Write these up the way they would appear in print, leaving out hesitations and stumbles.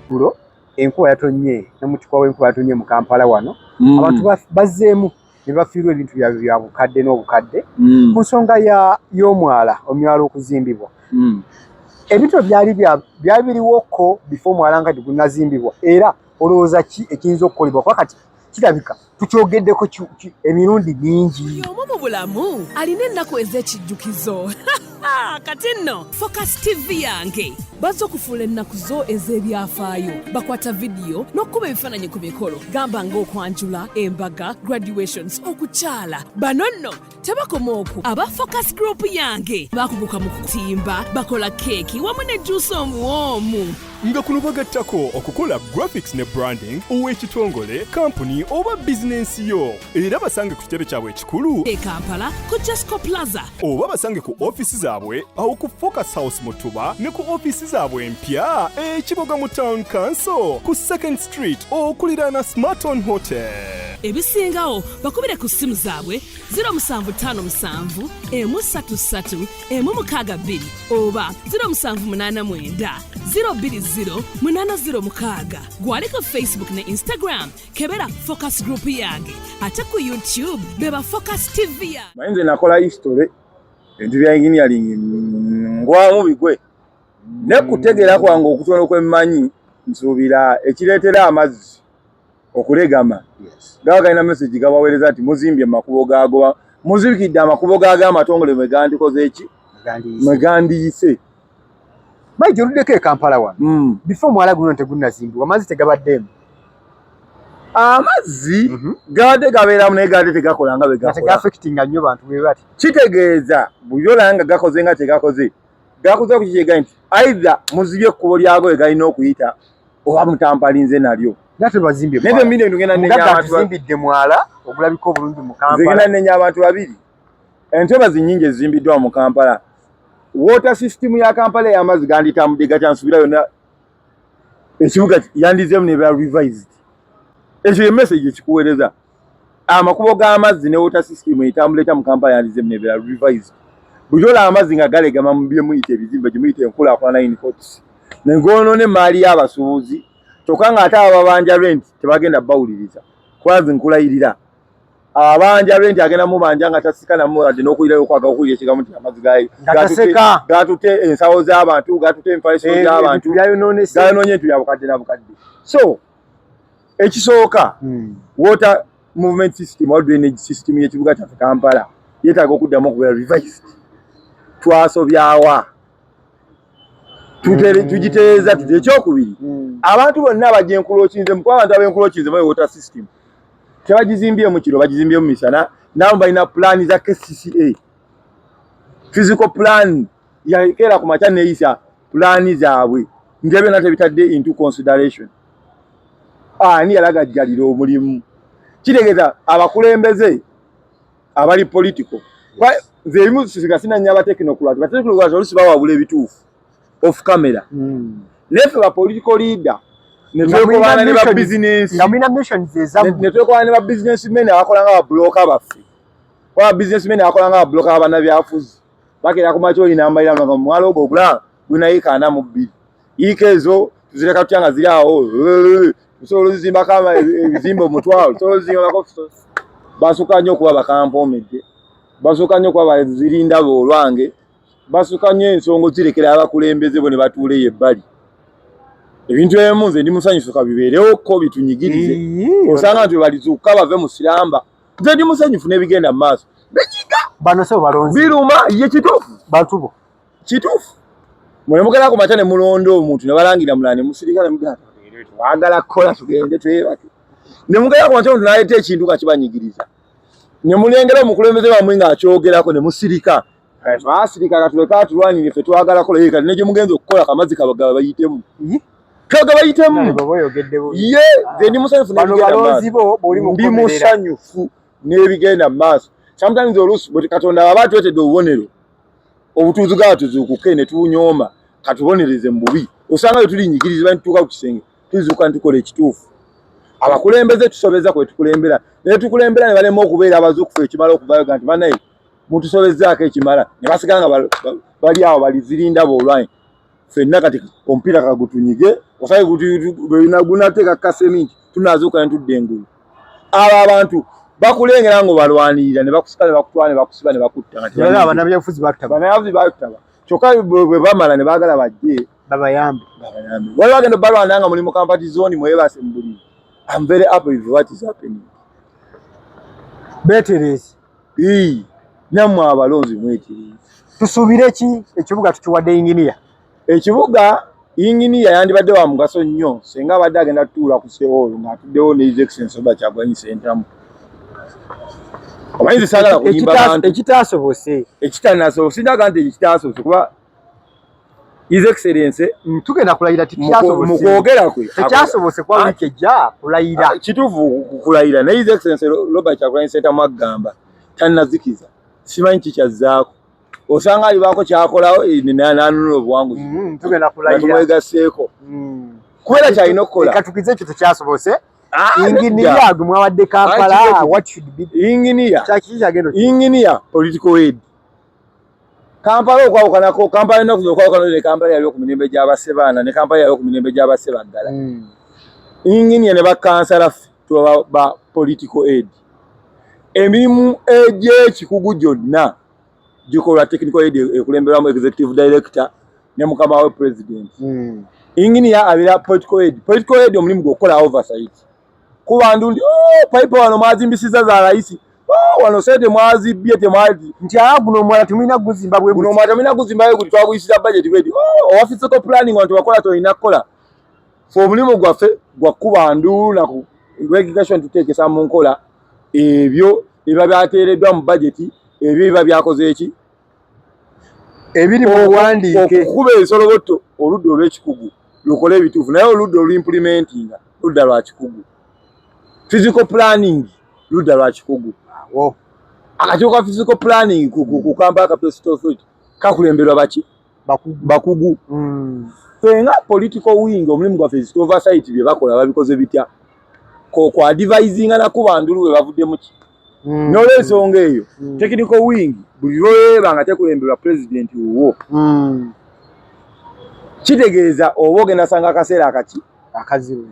eggulo enkuba yatonye n'omutikwa w'enkuba yatonye mu Kampala wano abantu bazzeemu ne bafiirwa ebintu byabwe bya bukadde n'obukadde ku nsonga y'omwala omwala okuzimbibwa ebintu byali biriwoko before omwala nga tegunnazimbibwa era olowooza ki ekiyinza okukolebwa kwakati kirabika tukyogeddeko emirundi mingi omu mu bulamu alina ennaku ez'ekijjukizo kati nno Focus TV yange bazze okufuula ennaku zo ez'ebyafaayo bakwata vidiyo n'okkuba ebifaananyi ku mikolo gamba ng'okwanjula embaga graduations okukyala bano nno tebakoma okwo aba Focus Group yange bakuguka mu kutimba bakola keeki wamu ne juice omuwoomu nga kuno bagattako okukola graphics ne branding ow'ekitongole kampuni oba bizinensi yo era basange ku kitebe kyabwe ekikulu e Kampala ku Jasco Plaza oba basange ku ofisi zaabwe awo ku Focus House Mutuba ne ku ofisi zaabwe empya ekiboga mu Town Council ku 2nd Street okuliraana Smarton Hotel ebisingawo bakubire ku simu zaabwe 0757 133 162 oba 0789 020 gwaliko Facebook ne Instagram kebera Focus Group yange ate ku YouTube beba Focus TV yange mayinze nakola history ebintu bya engineering ngwamu bigwe ne kutegeera kwange okutono kwemmanyi nsuubira ekireetera amazzi okulegama gawa galina message gabaweereza ati muzimbye makubo gaago muzibikidde amakubo gaago amatongole megandikoze eki megandiyise Maiji oluddeko e Kampala wano before omwala guno tegunnazimbibwa amazzi tegabaddeemu amazzi gabadde gabeeramu naye gabadde tegakola nga bwe gakola tegaffectinga nnyo bantu bwe bati kitegeeza buli olaba nga gakoze nga tegakoze gakoze ku kikyega nti either muzibye ekkubo lyago we galina okuyita oba mutampalinze nalyo nate bazimbye neve mine tugenda nenya abantu bazimbidde mwala ogulabika obulungi mu Kampala zigenda nenya abantu babiri entobazi nnyingi ezizimbiddwa mu Kampala water system ya Kampala y'amazzi ganditambudde gatyansubira yonna ekibuga yandizemu ne revised ekyo message ekikuweereza amakubo g'amazzi ne water system etambuleta mu Kampala yandizemu ne revised buli olaba amazzi nga galegama mu byemuyita ebizimbe gyemuyita enkulaakulana in courts nengonoona emaali y'abasuubuzi kyokka ng'ate ababanja rent tebagenda bawuliriza kwazi nkulayirira abanja rent agenda mu banja nga tasikanamu wadde n'okulirayo okwaga okuwulira ekigambo nti amazzi gatute ensawo z'abantu gatute enfaliso z'abantu gayonoonye entu bya bukadde na bukadde so ekisooka water movement system or drainage system y'ekibuga kyaffe Kampala yeetaaga okuddamu okubeera revised twasobyawa tugitereeza tuti ekyokubiri abantu bonna abajja enkulookinze mukuba abantu ab'enkulookinze mu water system tebagizimbye mu kiro bagizimbye mu misana nabo balina plan za KCCA physical plan yakeera ku makya neeyisa plan zaabwe ngebe nate bitadde into consideration ani yalagajjalira omulimu kitegeeza abakulembeze abali political nze ebimu sina nnyo abatekinokulazi batekinokulazi olusi bawabula ebituufu off camera nefe ba political leader netwekobaana ne ba business netwekobaana ne ba businessmen abakola nga babulooka baffe ba businessmen abakola nga babulooka abannabyafuzi bakeera ku makya olina ambalira nga omwala ogwo ogula gulina yiika 42 yiika ezo tuzireka tutya nga ziri awo tusobola ozizimbako ebizimbe omutwalo tusobola ozizimbako basukka nnyo okuba bakampomedde basukka nnyo okuba bazirinda boolwange basukka nnyo ensonga zirekera abakulembeze bo ne batuuleyo ebbali ebintu ebimu nze ndi musanyufu kabibeerewo ko bitunyigirize osanga nti balizuuka bave mu siramba nze ndi musanyufu n'ebigenda mu maaso bekiga bano so balonzi biruma ye kituufu batubo kituufu mulemugera ku makya ne mulondo omuntu ne balangira mulala ne musirika ne mugamba twagala kukola tugende twebake ne mugera ku makya omuntu n'aleeta ekintu nga kibanyigiriza ne mulengera omukulembeze bamwe ng'akyogerako ne musirika twasirika katuleka tulwanire ffe twagala kola ye kati ne gye mugenza okukola kamazzi kabagaba bayitemu kaga bayitemu ye nze ndi musanyufu ndi musanyufu n'ebigenda mu maaso sometimes oluusi bwe Katonda aba atuletedde obubonero obutuuzi bwa tuzuukuke ne tubunyooma katubonereze mu bubi osanga bwe tulinyigiriza bantuuka ku kisenge tuzuuka ntukola ekituufu abakulembeze tusobeza kwe tukulembera naye tukulembera ne balema okubeera abazuukufu ekimala okuvayo nti banaye mutusobezaako ekimala ne basigala nga bali awo balizirinda boolwanyi fenna kati ompira kagutunyige osaye gunateeka kasementi tunazuuka ne tudde engulu abo abantu bakulengera ngo balwanirira ne bakusika ne bakutwala ne bakusiba ne bakutta kati abanabyabufuzi bataba kyokka bwe bamala ne baagala bajje babayambe wali bagenda balwananga mulimu kampati zone mwebase mu buli. I'm very happy with what is happening. Beterezi namwe abalonzi mweterezi tusuubire ki ekibuga tukiwadde inginiya ekibuga inginiya yandibadde wa mugaso nnyo senga abadde agenda tutuula ku seolo ng'atuddewo ne his excellency Robert Kyagulanyi Ssentamu omanyi saagala kuyimba bantu ekitaasobose ekitanasobose sindaga nti ekitaasobose kuba his excellency tugenda kulayira mu kwogera kwe tekyasobose kwa wiiki ejja kulayira kituufu kulayira naye his excellency Robert Kyagulanyi Ssentamu agamba tannazikiza simanyi kikyazzaako osanga alibaako kyakolawo nanunula obuwanguzi tugenda kulayira tumwegaseeko kubeera kyalina okukola katukize ekyo tekyasobose inginiya gwe mwawadde Kampala what should be inginiya political aid Kampala okwawukanako Kampala ennaku zokwawukana ne Kampala yali okumirembe gy'abasebaana ne Kampala yali okumirembe gy'abasebaggala inginiya ne bakansala ba political aid emirimu egy'ekikugu gyonna gikola technical aid ekulemberwamu executive director ne mukama we president inginiya abira political aid omulimu gwokukola oversight kubandu ndi pipe wano mwazimbisiza za raisi wano sente mwazibbye temwazi nti guno omwala tumina guzimba bwe guno omwala tumina guzimba bwe twaguyisiza budget bwe physical planning wantu wakola toyina kukola omulimu gwaffe gwa kubandu na regulation tuteekesa mu nkola ebyo biba byateereddwa mu budget ebyo biba byakoze eki ebiri mu buwandiike okukuba ensoloboto oludda olw'ekikugu lukole ebituufu naye oludda olw'implementinga ludda lwa kikugu physical planning ludda lwa kikugu akakiiko ka physical planning ku Kampala Capital Authority kakulemberwa baki bakugu fenga political wing omulimu gwaffe oversight bye bakola babikoze bitya ku advisinga nakubandu lwe bavudde muki n'olwensonga eyo technical wing buli lweba nga tekulemberwa president wuwo kitegeeza oba ogenda sanga akaseera akaki akazibu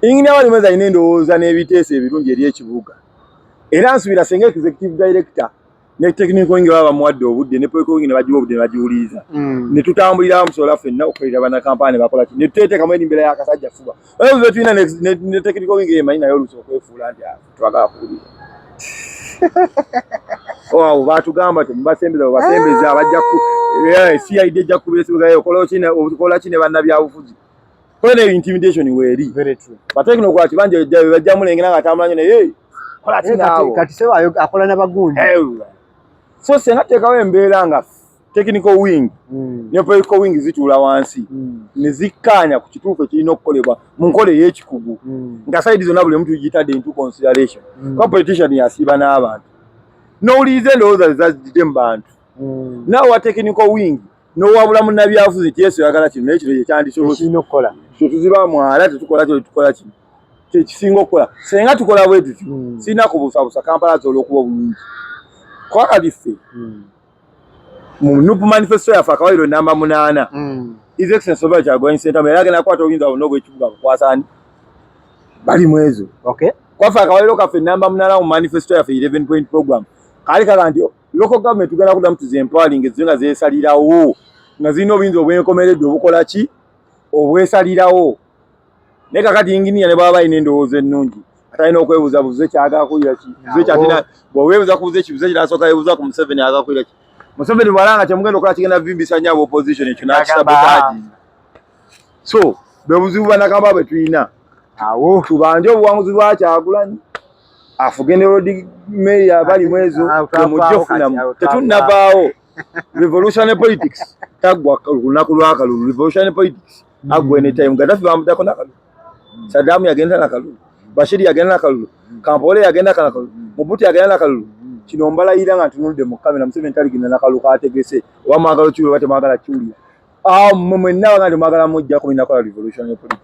inginiya walimwezi alina endowooza n'ebiteeso ebirungi eri ekibuga era nsubira senga executive director ne technical wing baba bamuwadde obudde ne political wing ne bagiwa obudde ne bagiwuliza ne tutambulira musobola ffenna okukolera bannakampala ne bakola ki ne tuteetekamu erimbeera y'akasajja fuba oyo tulina ne technical wing emanyi naye oluusi okwefuula nti twagala kuwulira Wow, batugamba ati mbasembeza basembeza abajja ku CID ejja kubeesigayo okola kine bannabyabufuzi kwene intimidation weeri very true batekino kwa kibanje bajja mulengera nga tamulanye ne kola kinaabo kati sewa akola n'abagundi so senga tekawe embeera nga technical wing ne political wing zituula wansi ne zikkanya ku kituufu ekirina okukolebwa mu nkola ey'ekikugu nga side zonna buli muntu gitadde into consideration kwa politician yasiiba n'abantu n'owuliriza endowooza zazidde mu bantu naawe wa technical wing n'owabula munnabyabufuzi ti Yesu yagala kino naye kino kyekyandisobokirina okukola tuziba mwala tetukola kyo tukola kino kyekisinga okukola senga tukola bwe tutyo sirina kubusabusa Kampala z'olwokuba obulungi kwakati ffe mu Nuupu manifesto yaffe akawaliro namba 8 His Excellency Robert Kyagulanyi Ssentamu era agenda kukwata obuyinza bwonna obw'ekibuga bukwasani bali mu ezo kwaffe akawaliro kaffe namba 8 mu manifesto yaffe 11 point program kaali kaga nti local government tugenda kuddamu tuziempowering ezizo nga zeesalirawo nga zirina obuyinza obwenkomeredde obukola ki obwesalirawo naye kakati inginiya ne bwaba balina endowooza ennungi atalina okwebuuza buze kyagala kuwulira ki buze kyatina bw'oweebuza kubuze ki buze kirasooka yeebuuza ku Museveni agala kuwulira ki Museveni bwalanga kyemugenda okola kigenda vimbisa nnyo aba opposition ekyo n'akisabotagi so bwe buzibu bannakampala bwe tulina awo tubanje obuwanguzi bwa Kyagulanyi afuge ne road mayor bali mu ezo temujja okufunamu tetunnavaawo revolutionary politics taggwa olunaku lw'akalulu revolutionary politics aggwa anytime Gaddafi bamutako n'akalulu Saddam yagenda n'akalulu Bashir yagenda n'akalulu Kampala yagenda n'akalulu Mobutu yagenda n'akalulu kino mbalayira nga ntunudde mu kamera Museveni taligenda n'akalulu kaategese oba mwagala kiwulira oba temwagala kiwulira mwenna wanga temwagala mujjako minakola revolutionary politics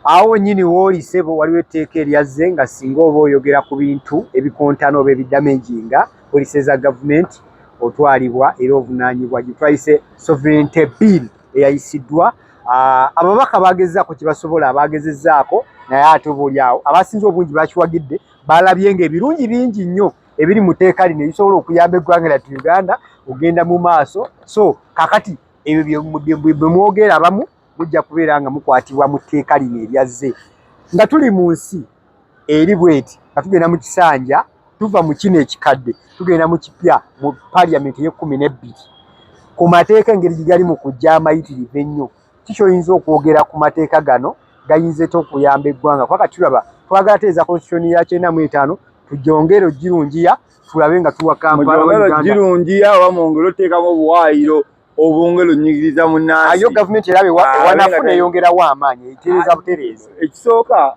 awo nyini woolise waliwo etteeka eryazze nga singa oba oyogera ku bintu ebikontana oba ebidamaginga policy za gavumenti otwalibwa era ovunaanyibwa gitwayise sovereignty bill eyayisiddwa ababaka bagezzaako kyebasobola abagezezzaako naye ate obaolyawo abasinze obungi bakiwagidde balabye ng'ebirungi bingi nnyo ebiri mu tteeka lino ebisobola okuyamba eggwanga lyattu Uganda ogenda mu maaso so kakati ebyo bwe mwogera abamu mujja kubeera nga mukwatibwa mu tteeka lino eryazze nga tuli mu nsi eri bweti nga tugenda mu kisanja tuva mu kino ekikadde tugenda mu kipya mu parliament ye12 ku mateeka engeri gigali mu kujja amayitirivu ennyo kikyoyinza okwogera ku mateeka gano gayinza okuyamba eggwanga kwaka tulaba twagala teeza constitution ya 95 tujongere ogirungiya tulabe nga tuwa Kampala girungiya oba mwongere oteekamu obuwaayiro obwongere onnyigiriza munnaasi ayo gavumenti erabe wanafuna eyongerawo amaanyi etereeza butereezi ekisooka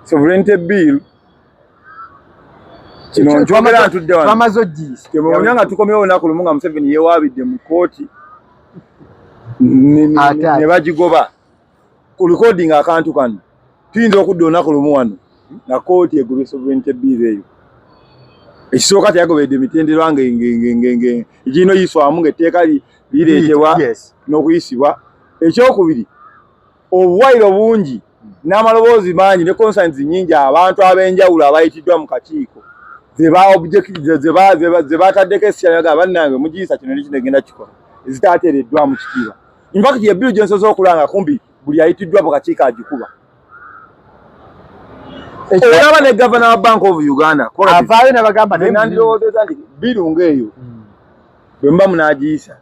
sovereignty bill kino nkyogera ntudde wano twamaze ogiyisa temumanya nga tukomyewo olunaku lumu nga Museveni yeewaabidde mu kooti ne bagigoba ku recording akantu kano tuyinza okudda olunaku lumu wano na kooti egobye sovereignty bill eyo ekisooka teyagobedde emitendera egirina oyiswamu ng'etteeka lireetebwa n'okuyisibwa ekyokubiri obuwaayiro bungi n'amaloboozi mangi ne concerns nnyingi abantu ab'enjawulo abayitiddwa mu kakiiko ze bataddeko esiyanaga bannange mugiyisa kino nekino egenda kikola ezitaateereddwamu kitiibwa infact ebbiru gye nsoza okulanga kumbi buli ayitiddwa mu kakiiko agikuba olaba ne Governor wa Bank of Uganda avaayo n'abagamba nandirowoozeza nti biru ng'eyo bwe mba munaagiyisa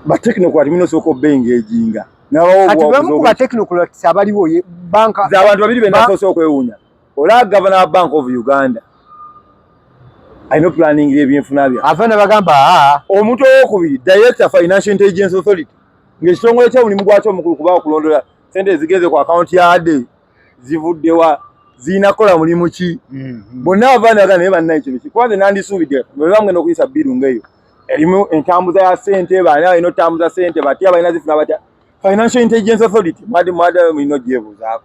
batekinokrati muno osooka obbengeejinga nabawo batekinokrati abaliwo banka z'abantu babiri be nasoose okwewuunya olaba Governor wa Bank of Uganda alina planning y'ebyenfuna bya avaayo n'abagamba omuntu owokubiri Director Financial Intelligence Authority ng'ekitongole ky'omulimu gwakyo omukulu kuba okulondola sente ezigeze ku akaunti ya ade zivuddewa zinakola mulimu ki bonna bavaanaga naye bannaye kino kikwanze nandisuubidde bwe bamugenda okuyisa biru ng'eyo erimu entambuza ya sente baani balina otambuza sente batya balina zifuna batya Financial Intelligence Authority mwade mulina ogyebuuzaako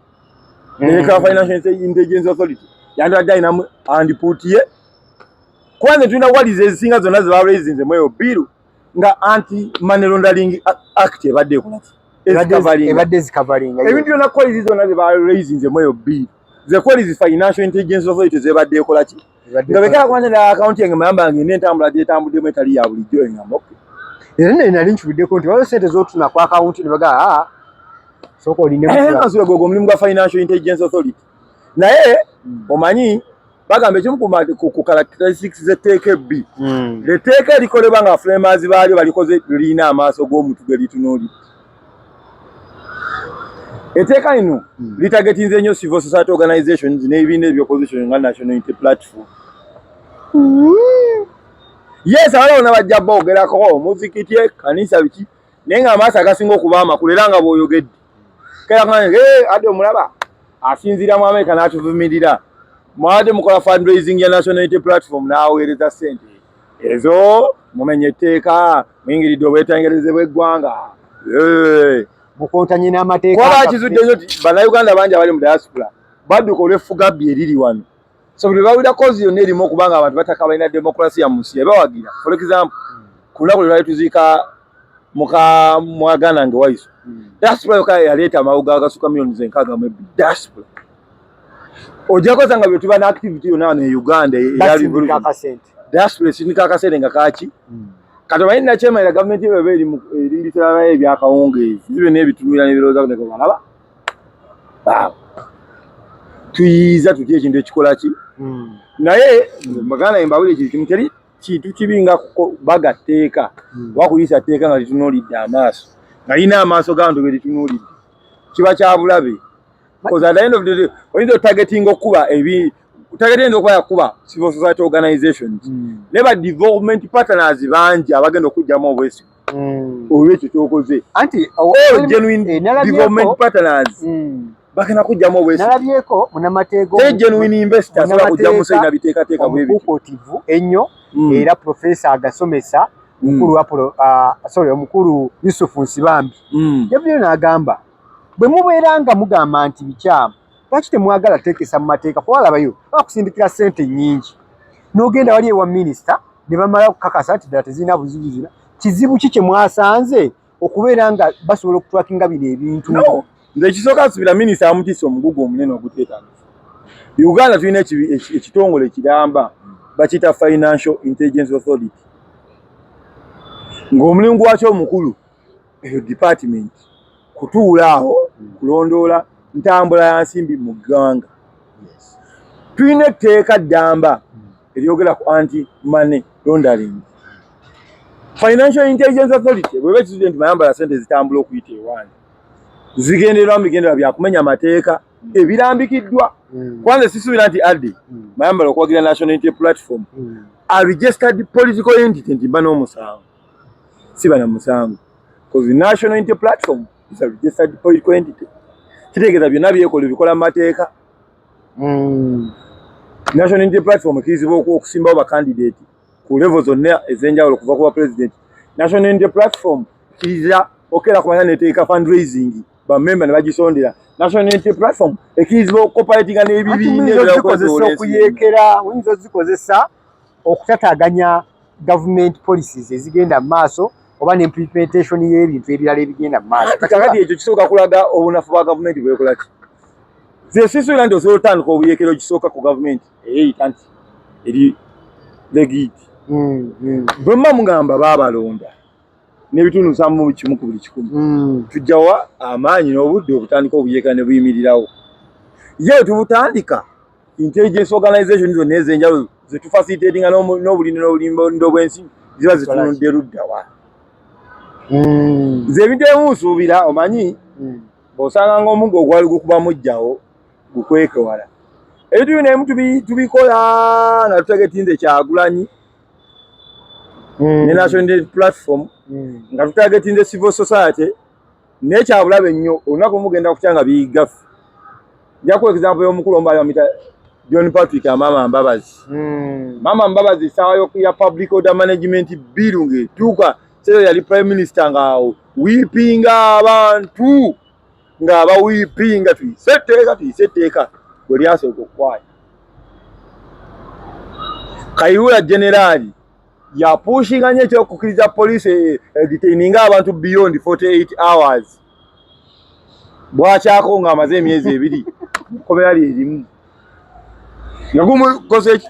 nereka Financial Intelligence Authority yandibadde alinamu andiputiye kwanze tulina waliza ezisinga zonna zebalaizinze mu eyo biru nga anti money laundering act ebadde ekolaki ebadde zikavalinga ebintu byonna kwalizi zonna zebalaizinze mu eyo biru zekwalizi Financial Intelligence Authority zebadde ekolaki nga bekala kwanza ne akaunti yange mayamba ngenda entambula gyetambuddemu etali ya bulijjo engamba era naye nali nkibuddeko nti waliwo sente z'otuna ku akawunti ne bagaa sooka olinekasuula gwegwo omulimu gwa Financial Intelligence Authority naye omanyi bagamba ekimu ku characteristics z'etteeka ebbi etteeka erikolebwa nga framers baalyo balikoze lirina amaaso g'omuntu ge litunuulidde etteeka lino litagetinze nnyo civil society organizations n'ebibiina eby'opposition nga National Unity Platform yes abalawo nabajja boogerako muzikiti kanisa biki naye nga amaaso agasinga okuba amakulu era nga bw'oyogedde kerakange adde omulaba asinziira mu Amerika n'atuvumirira mwade mukola fundraising ya National Unity Platform n'aweereza ssente ezo mumenye etteeka muyingiridde obwetengereze bw'eggwanga mukontanye n'amateeka kuba bakizudde nnyo ti bannayuganda bangi abali mu diaspora badduka olw'effugabbi eriri wano so buli bawulira kozi yonna erimu okuba nga abantu bataka balina demokrasiya mu nsi ebawagira for example ku lunaku lwe lwali tuziika mwagana nge waiso diaspora yokka yaleeta amawuga agasuka millions 62 diaspora ojjako sanga bwe tuba n'activity yonna wano e Uganda diaspora esindika akasente nga kaki kati omanyi nakyemalira gavumenti bweba erindiseera nayo ebyakawungeezi zibe n'ebitunulira n'ebirowooza kuneko balaba tuyiiza tutya ekintu ekikola ki naye magana embawule kiri kimu teri kintu kibi nga bagatteeka wakuyisa tteeka nga litunuulidde amaaso nga lina amaaso g'abantu ge litunuulidde kiba kya bulabe because at the end of the day oyinza otargetinga okuba targetinga okuba yakuba civil society organizations ne ba development partners bangi abagenda okujjamu obwesi olwekyo kyokoze anti genuine development partners bakena kujjamu obwesi nalabyeko munamateego genuine investors bakujjamu seyina biteekateeka bwebitivu ennyo era professor agasomesa omukulu Yusuf Nsibambi yabyo n'agamba bwe mubeera nga mugamba nti bikyamu lwaki temwagala teekesa mu mateeka kuba walabayo bakusindikira ssente nnyingi n'ogenda wali ewa minisita ne bamala okukakasa nti ddala tezirina buzibu zina kizibu ki kye mwasanze okubeera nga basobola okutwakinga bino ebintu? No, nze ekisooka nsubira minisita amutiisa omugugu omunene oguteetagisa. Uganda tulina ekitongole kiramba bakiyita Financial Intelligence Authority. Ng'omulingu wakyo omukulu eyo department kutuula awo kulondoola ntambula ya nsimbi mu ggwanga. Tulina etteeka ddamba eryogera ku anti-money laundering. Financial Intelligence Authority bweba ekizudde nti mayambala ssente zitambula okuyita ewaani zigendererwa mu bigendererwa bya kumenya amateeka ebirambikiddwa. Kwanza sisuubira nti adde mayambala okuwagira National Unity Platform a registered political entity nti mba n'omusango. Siba na musango. Because the National Unity Platform is a registered political entity. Kitegeeza byonna byekola bikola mu mateeka. National Unity Platform ekkirizibwa okusimbawo bakandidate ku level zonna ez'enjawulo kuva ku president. National Unity Platform ekkiriza okera kumanya neteeka fundraising bammemba ne bagisondera. National Unity Platform ekkirizibwa okukoperatinga n'ebibiina okuyeekera, oyinza ozikozesa okutataganya government policies ezigenda mu maaso oba n'implementation y'ebintu ebirala ebigenda mu maaso. Kakati ekyo kisooka kulaga obunafu bwa gavumenti bwekola ki. Nze sisuubira nti osobola otandika obuyeekero kisooka ku gavumenti eyeyita nti eri legit. Bwe mba mugamba baabalonda n'ebitundu 7 ku buli 100 tujjawa amaanyi n'obudde obutandika obuyeekera ne buyimirirawo. Ye tubutandika intelligence organization zonna ez'enjawulo zetufacilitatinga n'obulindi n'obulindo bw'ensi ziba zitunudde luddawa. Nze ebintu ebimu nsuubira omanyi bw'osanga ng'omuggo ogwali gukuba mujjawo gukwekewala. Ebintu bino ebimu tubikola nga tutagetinze Kyagulanyi ne National Unity Platform nga tutagetinze civil society n'ekyabulabe ennyo olunaku mugenda kukyanga biyiggafu. Njaku example y'omukulu omubali bamuyita John Patrick Mama Mbabazi. Mama Mbabazi ssaawa ya public order management bill ng'etuuka seyo yali prime minister ng'awo wiipinga abantu ng'abawiipinga tuyise etteeka bwe lyasooka okukwaya. Kayihura generali yapushinga nnyo ekyokukkiriza police detaininga abantu beyond 48 hours. Bwakyako ng'amaze emyezi 2 kkomera lyerimu.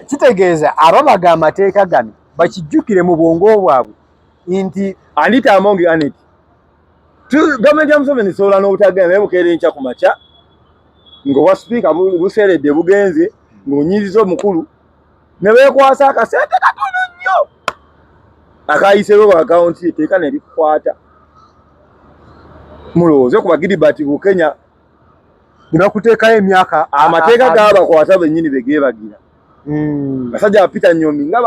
Kitegeeza ababaga amateeka gano bakijjukire mu bwongo bwabwe nti Anita Amongi Anet gavumenti ya Museveni esobola n'obutagenda naye bukeera enkya ku makya ng'obwa sipiika buseeredde bugenze ng'onyiiziza omukulu ne beekwasa akasente katono nnyo akayiseewo ku akawunti etteeka ne likukwata. Mulowooze ku Bagiribati bu Kenya nakuteekayo emyaka amateeka g'abakwata bennyini be geebagira. Basajja ba Peter Nyomi nga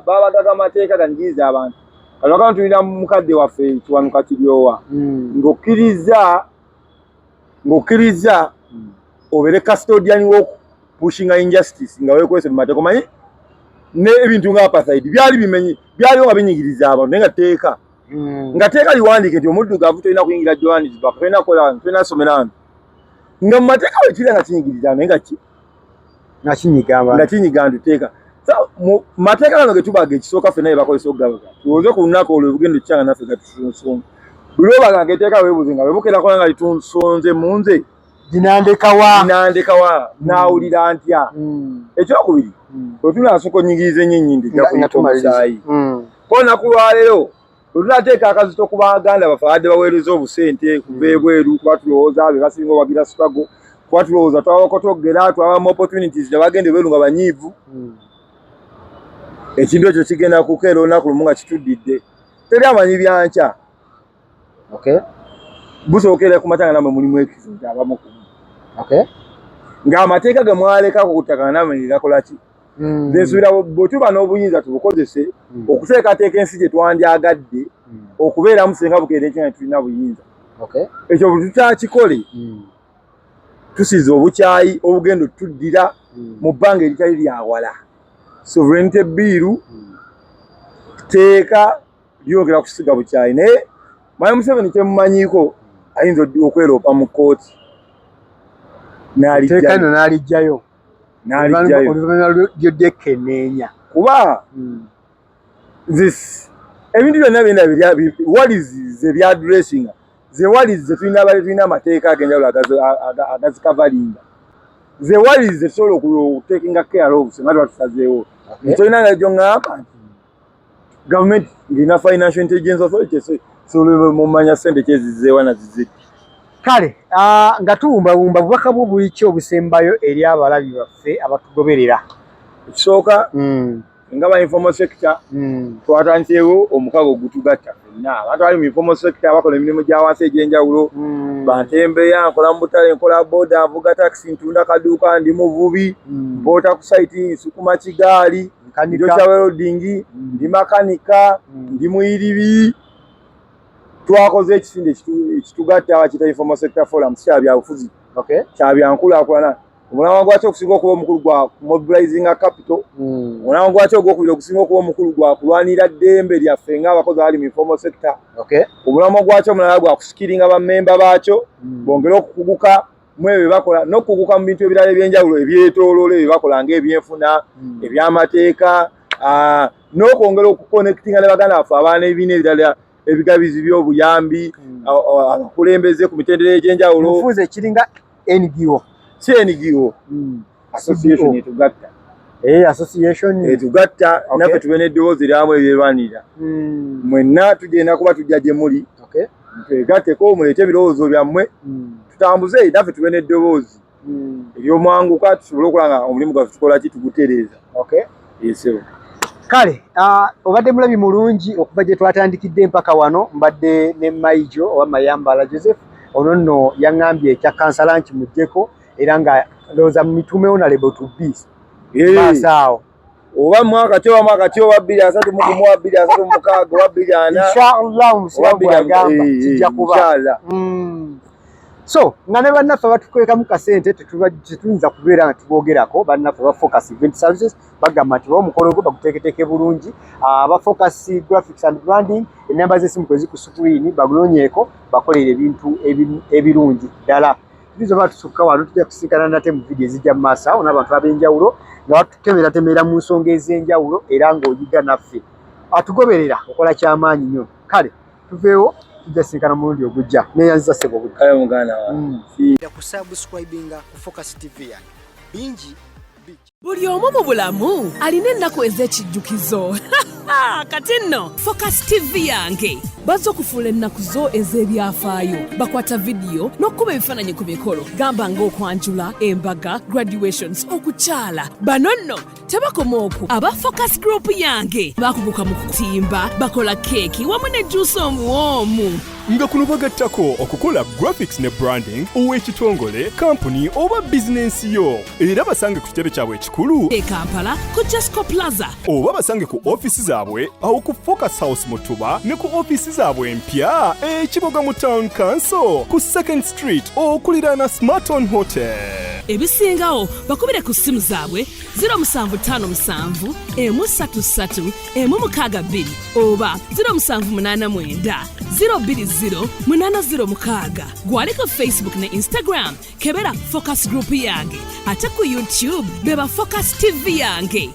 babagaga amateeka ganyigiza abantu. Alwakano tulina mukadde waffe Kiwanuka Kiryowa ng'okkiriza obere custodian wo pushing injustice nga weekwese mu mateeka omanyi n'ebintu nga apartheid byaliwo nga binyigiriza abantu naye nga teeka nga teeka liwandiike nti omuddugavu tolina kuyingira Johannesburg tolina kukola tolina somera wano nga mu mateeka wekira nga kinyigiriza naye nga kinyiga nti teeka. Mu mateeka gano ge tubaga ekisooka ffenna bye bakozesa okugaba tuwoze ku lunaku olwo ebugendo tukyanga naffe gatusunsunga buli obaga ngeteeka weebuuze nga webukeera kola nga litunsonze mu nze ginandekawa naawulira ntya. Ekyokubiri bwe tunaasooka onyigiriza ennyinnyindi jja kuyita omusaayi ko naku lwaleero bwe tunateeka akazito ku Baganda baffe abadde baweereza obusente kuva ebweru kuba tulowooza be basinga obagira struggle kuba tulowooza twawakotogera twabamu opportunities ne bagenda ebweru nga banyiivu. Ekintu ekyo kigenda kukeera olunaku lumu nga kituddidde teri amanyi byankya. Busookera ku matanga namwe mulimu ekizibu abamu ng'amateeka ge mwaleka ku ttaka namwe gakola ki. Nze nsuubira bwe tuba n'obuyinza tubukozese okuteekateeka ensi gye twandyagadde okubeeramu singa bukeera ekyo nga tulina buyinza. Ekyo bwe tutakikole tusize obukyayi obugenda tuddira mu bbanga eritali lyawala. Sovereignty bill teeka lyogera kusiga bukyayi naye Mwami Museveni kyemumanyiiko ayinza okweropa mu kkooti n'alijjayo oluvannyuma ly'oddekenneenya kuba ebintu byonna bina walizi bya addressing ze walizi tulina amateeka agenjawulo agazikavalinga ze walizi zetusobola okutekinga care of senga twatusazeewo tolina nga ejo ngamba nti gavumenti ng'erina financial intelligence authority mumanya ssente kyezizeewa nazizidde. Kale nga tuwumbawumba bubaka bwo bulikyo obusembayo eri abalabi baffe abatugoberera. Ekisooka nga ba informal sector twatandiseewo omukago gutugatta ffenna abantu bali mu informal sector bakola emirimu gya wansi egy'enjawulo bantembeya nkola mu butale nkola boda nvuga taxi ntunda kaduuka ndi muvubi mpoota ku site nsukuma kigaali njosa welding ndi makanika ndi muyiribi twakoze ekisinde ekitugatta bakita informal sector forum kyabyabufuzi kyabyankulaakulana omulamwa gwakyo okusinga okuba omukulu gwa mobilizing capital omulamwa gwakyo ogwokubiri okusinga okuba omukulu gwa kulwanira ddembe lyaffe ng'abakozi abali mu informal sector omulamwa gwakyo omulala gwa kusikiringa bammemba baakyo bongere okukuguka mu ebyo bakola n'okukuguka mu bintu ebirala ebyenjawulo ebyetooloola ebyo bakola ng'ebyenfuna ebyamateeka n'okwongera okuconnectinga ne baganda baffe abaana ebibiina ebirala ebigabizi by'obuyambi abakulembeze ku mitendera egy'enjawulo mufuuza ekiringa NGO NGO association etugatta association etugatta naffe tube n'eddoboozi lyamu ebyerwanirira mwenna tugenda kuba tujja gye muli twegatteko muleete ebirowoozo byammwe tutambuze naffe tube n'eddoboozi ery'omwanguka tusobole okola nga omulimu gwaffe tukola ki tugutereeza. Yesewo kale obadde mulabi mulungi okuva gye twatandikidde mpaka wano mbadde ne Maijo oba Mayambala Joseph ono nno yaŋŋambye ekya kansala nti mujjeko era nga ndowooza mitumewo na lebo tubbi maasawo oba mwaka ki oba 2030 mu 2036 oba 2040 inshallah omusiba bwagamba kijja kuba so nga ne bannaffe batukweka mu kasente tetuyinza kubeera nga tuboogerako bannaffe ba Focus Event Services bagamba nti omukolo gwo baguteeketeeke bulungi aba Focus Graphics and Branding enamba z'essimu kwe ziku screen bagunoonyeeko bakolera ebintu ebirungi ddala bizo batusukka wano tujja kusinkana nate mu vidiyo ezijja mu maaso awo n'abantu ab'enjawulo nga batutemeratemera mu nsonga ez'enjawulo era ng'oyiga naffe atugoberera okola kyamaanyi nnyo. Kale tuveewo tujja sinkana mulundi ogujja neyanziza ssebo ogujja kale muganda kusubscribinga ku Focus TV yange bingi buli omu mu bulamu alina ennaku ez'ekijjukizo kati nno Focus TV yange bazze okufuula ennaku zo ez'ebyafaayo bakwata vidiyo n'okkuba ebifaananyi ku mikolo gamba ng'okwanjula embaga graduations okukyala bano nno tebakoma okwo aba Focus Group yange bakuguka mu kutimba bakola keeki wamu ne juice omuwoomu nga kuno bagattako okukola graphics ne branding ow'ekitongole kampuni oba bizinensi yo era basange ku kitebe kyabwe ekikulu e Kampala ku Jesco Plaza oba basange ku ofisi zaabwe awo ku Focus House Mutuba ne ku ofisi zaabwe empya ekiboga mu Town Council ku 2nd Street okuliraana Smarton Hotel. Ebisingawo bakubire ku simu zaabwe 0757 133 162 oba 0789 020 806 gwali ku Facebook ne Instagram kebera Focus Group yange ate ku YouTube beba Focus TV yange.